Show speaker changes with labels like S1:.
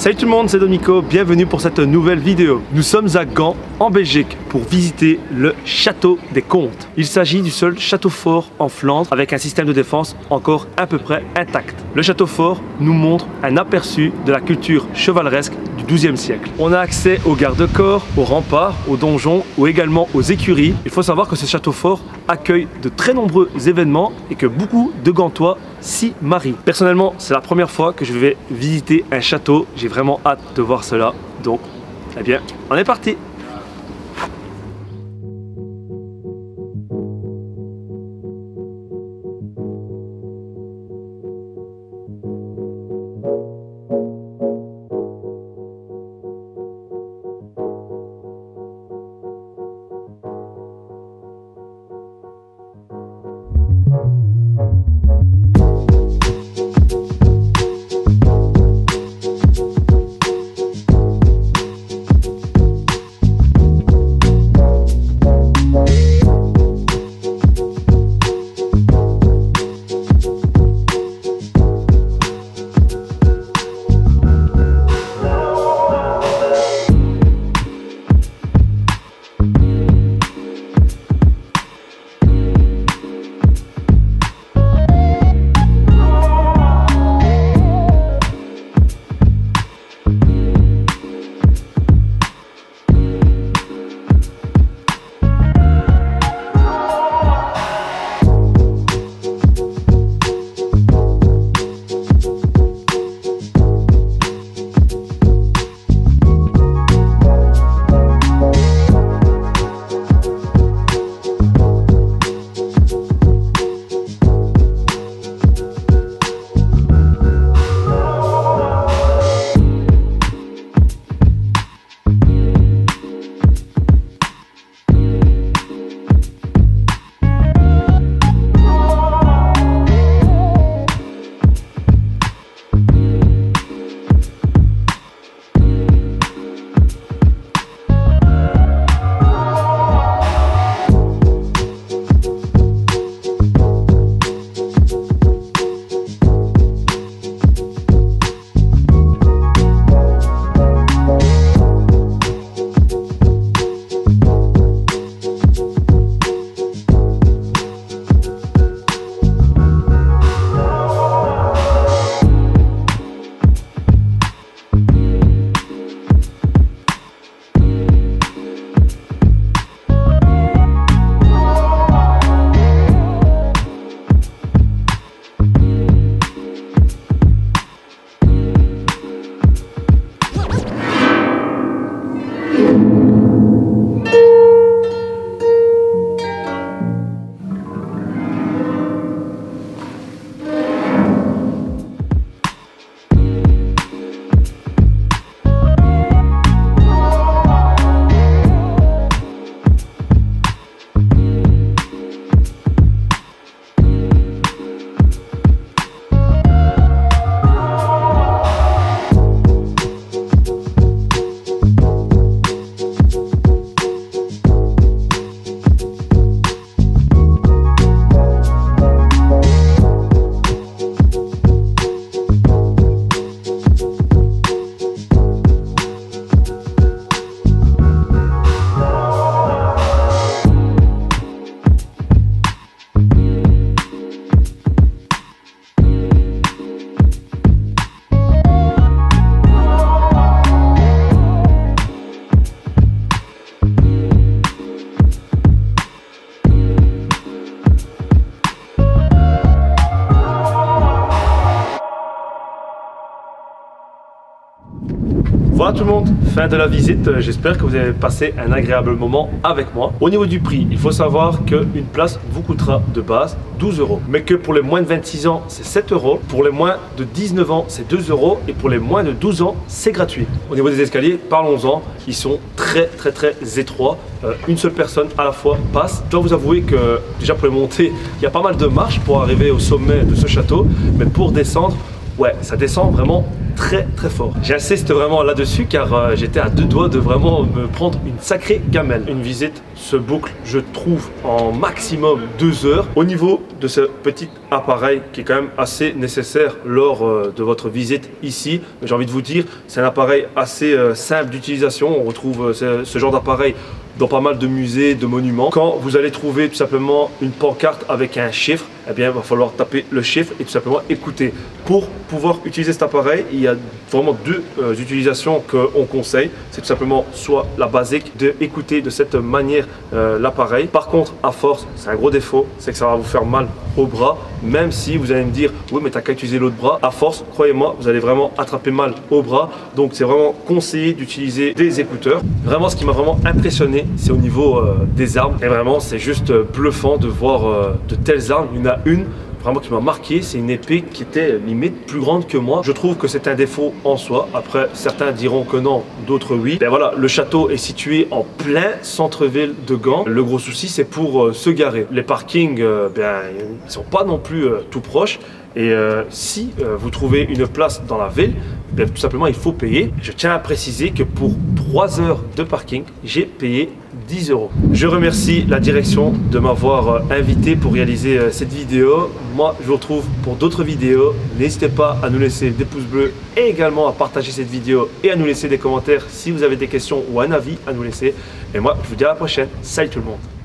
S1: Salut tout le monde, c'est Dominico, bienvenue pour cette nouvelle vidéo. Nous sommes à Gand, en Belgique, pour visiter le château des Comtes. Il s'agit du seul château fort en Flandre avec un système de défense encore à peu près intact. Le château fort nous montre un aperçu de la culture chevaleresque du XIIe siècle. On a accès aux garde-corps, aux remparts, aux donjons ou également aux écuries. Il faut savoir que ce château fort accueille de très nombreux événements et que beaucoup de Gantois s'y marient. Personnellement, c'est la première fois que je vais visiter un château. J'ai vraiment hâte de voir cela. Donc, eh bien, on est parti! Voilà tout le monde, fin de la visite. J'espère que vous avez passé un agréable moment avec moi. Au niveau du prix, il faut savoir qu'une place vous coûtera de base 12 €, mais que pour les moins de 26 ans, c'est 7 €. Pour les moins de 19 ans, c'est 2 € et pour les moins de 12 ans, c'est gratuit. Au niveau des escaliers, parlons-en, ils sont très étroits. Une seule personne à la fois passe. Je dois vous avouer que déjà pour les monter, il y a pas mal de marches pour arriver au sommet de ce château, mais pour descendre, ouais, ça descend vraiment très fort. J'insiste vraiment là-dessus car j'étais à deux doigts de vraiment me prendre une sacrée gamelle. Une visite se boucle, je trouve, en maximum 2 heures. Au niveau de ce petit appareil qui est quand même assez nécessaire lors de votre visite ici, j'ai envie de vous dire, c'est un appareil assez simple d'utilisation. On retrouve ce genre d'appareil dans pas mal de musées, de monuments. Quand vous allez trouver tout simplement une pancarte avec un chiffre, eh bien, il va falloir taper le chiffre et tout simplement écouter. Pour pouvoir utiliser cet appareil, il y a vraiment deux utilisations qu'on conseille. C'est tout simplement soit la basique d'écouter de cette manière l'appareil. Par contre, à force, c'est un gros défaut, c'est que ça va vous faire mal au bras, même si vous allez me dire oui mais t'as qu'à utiliser l'autre bras. À force, croyez-moi, vous allez vraiment attraper mal au bras. Donc c'est vraiment conseillé d'utiliser des écouteurs. Vraiment, ce qui m'a vraiment impressionné, c'est au niveau des armes. Et vraiment, c'est juste bluffant de voir de telles armes. Il y en a une vraiment qui m'a marqué, c'est une épée qui était limite plus grande que moi. Je trouve que c'est un défaut en soi. Après, certains diront que non, d'autres oui. Ben voilà, le château est situé en plein centre-ville de Gand. Le gros souci, c'est pour se garer. Les parkings, ben, ils sont pas non plus tout proches. Et si vous trouvez une place dans la ville, bien, tout simplement il faut payer. Je tiens à préciser que pour 3 heures de parking, j'ai payé 10 €. Je remercie la direction de m'avoir invité pour réaliser cette vidéo. Moi, je vous retrouve pour d'autres vidéos. N'hésitez pas à nous laisser des pouces bleus et également à partager cette vidéo et à nous laisser des commentaires si vous avez des questions ou un avis à nous laisser. Et moi, je vous dis à la prochaine. Salut tout le monde.